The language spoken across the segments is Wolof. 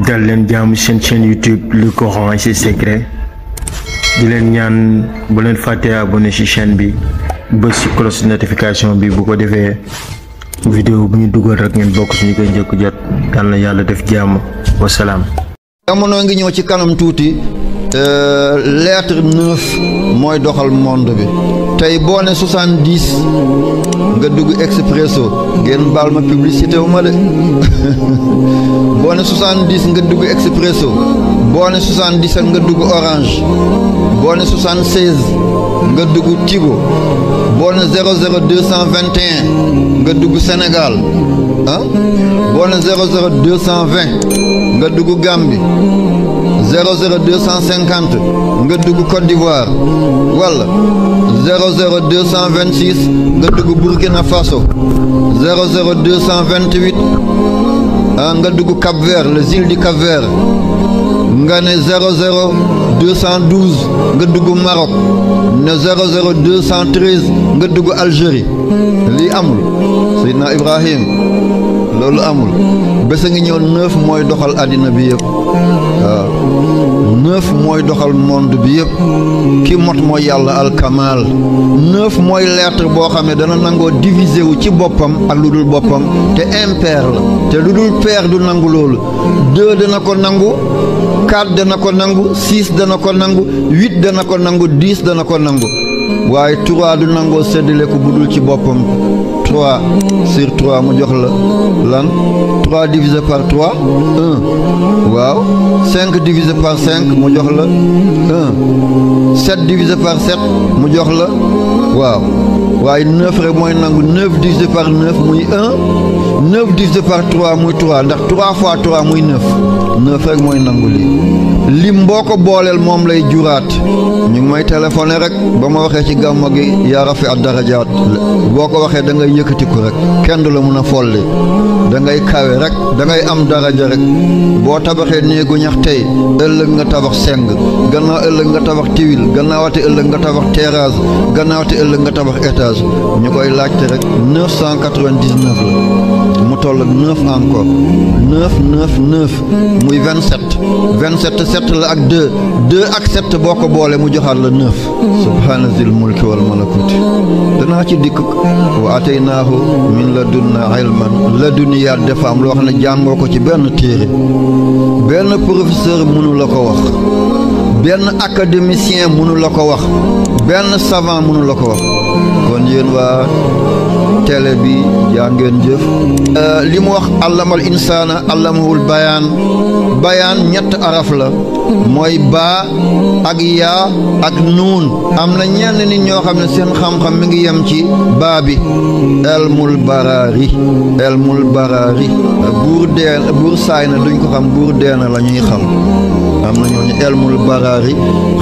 dal leen jaamu seen chaîne YouTube Le Coran et ses secrets di leen ñaan bu leen fàtte abonné ci chaîne bi bës ci cloche notification bi bu ko defee vidéo bu ñu dugal rek ngeen bokk suñu koy njëkk jot yal na yàlla def jàmm wasalaam. jamono ngi ñëw ci kanam tuuti lettre 9 mooy doxal monde bi tey boo ne 70 nga dugg Expresso ngeen baal ma publicité wu ma de boo ne 70 nga dugg Expresso boo ne 77 nga dugg Orange boo ne 76 nga dugg Tigo boo ne 00221 nga dugg Sénégal ah boo ne 00220 nga dugg Gambie 00250 nga dugg Côte d'Ivoire wala 00226 nga dugg Burkina Faso 00228 nga dugg Cap-Vert les îles du Cap-Vert nga ne 00212 nga dugg Maroc ne 00213 nga dugg Algérie lii amul Seydina Ibrahim loolu amul bés a ngi ñëw 9 mooy doxal àddina bi yëpp waaw 9 mooy doxal monde bi yëpp ki mot mooy yàlla alkamal 9 mooy lettre boo xam ne dana nangoo diviser wu ci boppam ak lu dul boppam te impair la te lu dul pair du nangu loolu 2 dana ko nangu 4 dana ko nangu 6 dana ko nangu 8 dana ko nangu 10 dana ko nangu waaye 3 du nangoo séddale ko bu dul ci boppam 3 sur 3 mu jox la lan 3 divisé par 3 1 waaw 5 divisé par 5 mu jox la 1 7 divisé par 7 mu jox la waaw waaye 9 rek mooy nangu 9 divisé par 9 muy 1 9 divisé par 3 muy 3 ndax 3 fois 3 muy 9 9 rek mooy nangu lii lim boo ko booleel moom lay juraat ñu ngi may téléphoné rek ba ma waxee ci gàmmo gi yaa rafi ad darajaat boo ko waxee da ngay yëkkatiku rek kenn du la mun a folli da ngay kawe rek da ngay am daraja rek boo tabaxee néegu ñax tey ëllëg nga tabax seng gannaaw ëllëg nga tabax tiwil gannaawate ëllëg nga tabax terrasse gannaawate ëllëg nga tabax étage ñu koy laajte rek 999 la mu toll ak 9 encore 9 9 9 muy 27 27 7 la ak 2 2 ak 7 boo ko boole mu joxaat la 9 subhaana zil mulki wal malakuti danaa ci dikk wa ataynaahu min ladunna ilman laduniyaat dafa am loo xam ne jàngoo ko ci benn téere benn professeur mënu la ko wax benn académicien mënu la ko wax benn savant mënu la ko wax kon yéen waa télé bi jaa ngeen jëf li mu wax allamal insaana allamahul bayaan ñett araf la mooy baa ak yaa ak nuun am na ñenn nit ñoo xam ne seen xam-xam mi ngi yem ci baa bi elmul baraari buur saay na duñ ko xam buur deena la ñuy xam am na ñooñu elmul baraari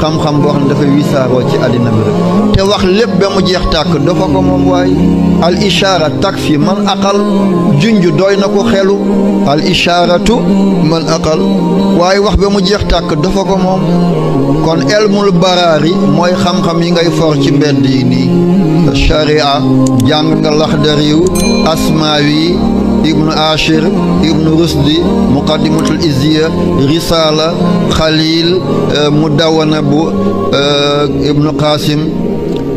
xam-xam boo xam ne dafay wisaaroo ci àddina bi rek te wax lépp ba mu jeex tàkk dafa ko moom waaye al ishaara takfi man aqal junj doy na ko xelu al ishaaratu man aqal waaye wax ba mu jeex tàkk dafa ko moom kon elmul baraari mooy xam-xam yi ngay for ci mbedd yi nii sharia jàng nga laxdariw asmaawi ibnu ashir ibnu rusdi muqaddimatul izziya risala xalil mudawana bu ibnu qasim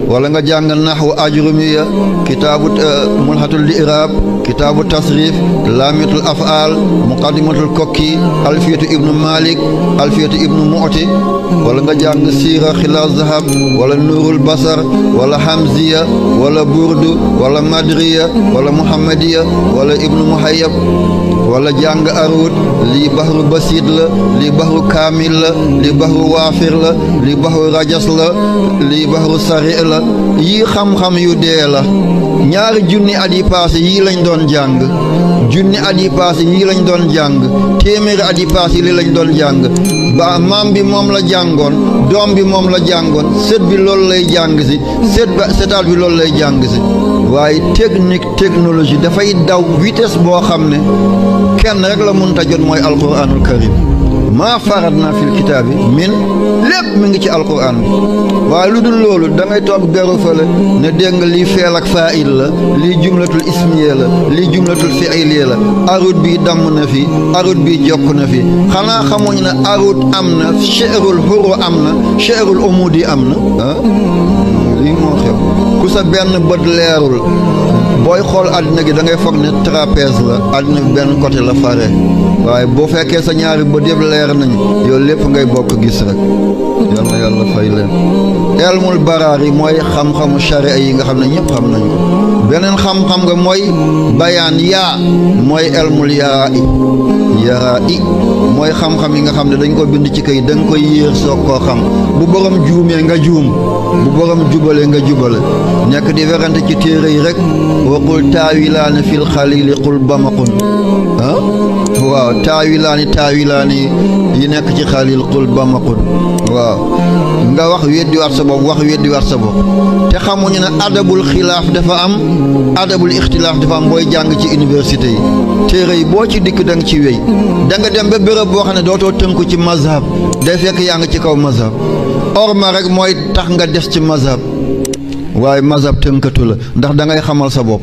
wala nga jàng naxwu ajrumiya kitaabu mulhatul li'raab kitaabu tasrif laamiyatul af'aal muqaddimatul kokki alfiyatu ibnu malik alfiyatu ibnu mu'ti wala nga jàng siira xilaas zahab wala nuurul basar wala hamziya wala burdu wala madriya wala muhammadiya wala ibnu muhayyab wala jàng aruut lii bahru basid la lii bahru kaamil la lii bahru waafir la lii bahru rajas la lii bahru sari la yii xam-xam yu dee la ñaari junni at yi paase yii lañ doon jàng junni at yi paase yii lañ doon jàng téeméeri at yi paase yi lañ doon jàng ba maam bi moom la jàngoon doom bi moom la jàngoon sët bi loolu lay jàng si sëtaat bi loolu lay jàng si waaye technologie dafay daw vitesse boo xam ne kenn rek la mënta jot mooy alquranul karim maa faratna fil kitaabi min lépp mi ngi ci alquran bi waaye lu dul loolu da ngay toog beru fële ne dégg nga lii feel ak faa'il la lii jumlatul ismiya la lii jumlatul fi'iliya la arut bi damm na fi arut bi jokk na fi xanaa xamuñ ne arut am na shi'rul huru am na shi'rul umudi am na lii moo xew ku sa benn bët leerul booy xool àddina gi da ngay foog ne trapèze la àddina bi benn côté la fare waaye boo fekkee sa ñaari bët yëpp leer nañu yow lépp ngay bokk gis rek yal na yàlla fay leen elmul baraar yi mooy xam-xamu sharia yi nga xam ne ñëpp xam nañu ko beneen xam-xam nga mooy bayaan yaa mooy elmul yaraa i mooy xam-xam yi nga xam ne dañ ko bind ci kay da nga koy yéer soog koo xam bu borom juumee nga juum bu borom jubalee nga jubale nekk di werante ci téere yi rek waqul taawilaani fil xalili qul bamaqun waaw taawilaani yi nekk ci xalil qul bamaqun waaw nga wax weddiwaat sa bopp te xamuñu ne adabul xilaaf dafa am adabul ixtilaaf dafa am booy jàng ci université yi téere yi boo ci dikk da nga ci wéy da nga dem ba béréb boo xam ne dootoo tënku ci mazhab day fekk yaa ngi ci kaw mazhab orma rek mooy tax nga des ci mazhab waaye mazhab tënkatu la ndax da ngay xamal sa bopp